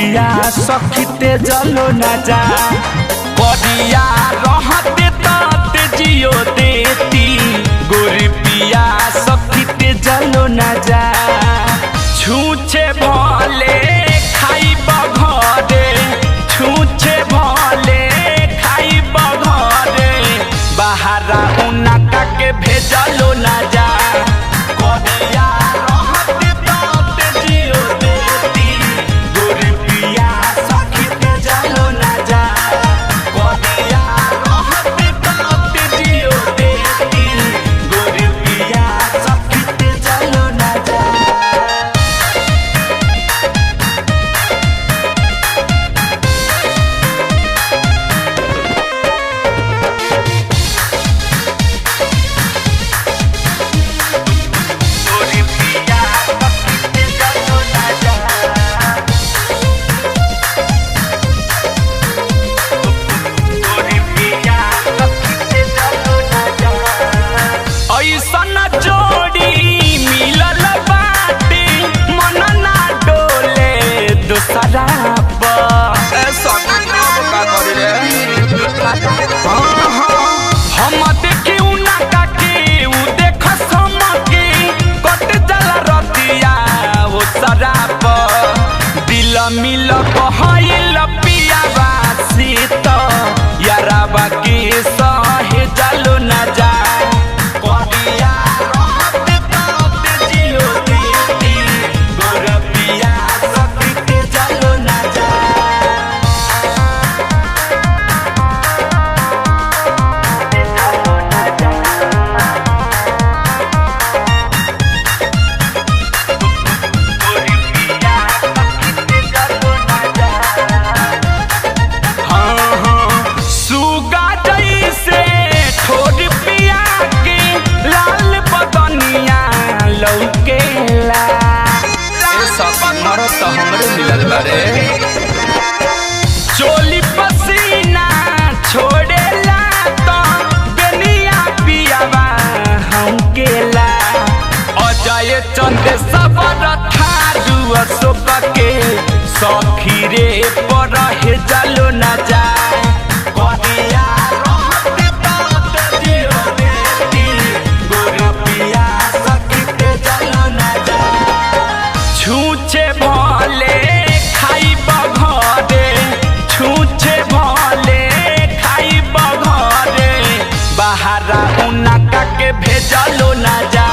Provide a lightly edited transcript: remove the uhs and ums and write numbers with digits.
पिया सखीते जलो न जा बढ़िया रहते ते जियो देती गोरी पिया सखीते जलो न जा छूछे भले खाई बघरे छूछे भले खाई बघरे बाहरा उनका के भेजलो न जा बढ़िया रहते ते जियो देती गोरी पिया सखीते जलो न जा बढ़िया रहते ते जियो देती गोरी पिया सखीते जलो न जा। ऐसन जोड़ी मिलल बाटे मन ना डोले दूसरा हम देखी उनका के उ देख समके कट जला रतिया वो शराब दिल मिल कहल पिया बासीत याराबा के सहे जलो न जा बढ़िया रहते ते जियो देती गोरी पिया सखीते जलो न जा। सुगा जैसे ठोर पिया के लाल बदनिया लौकेला मरत हमरे मिलल बारे चोली पसीना छोड़ेला तो बेनिया पियावा हमकेला अजय चंदे सबर थारू अशोक के सखी रे पर हे जलो न जा बढ़िया रहते ते जियो देती गोरी पिया सखीते जलो न जा छूछे भले खाई बघरे छूछे भले खाई बघरे बाहरा उनका के भेजलो न जा।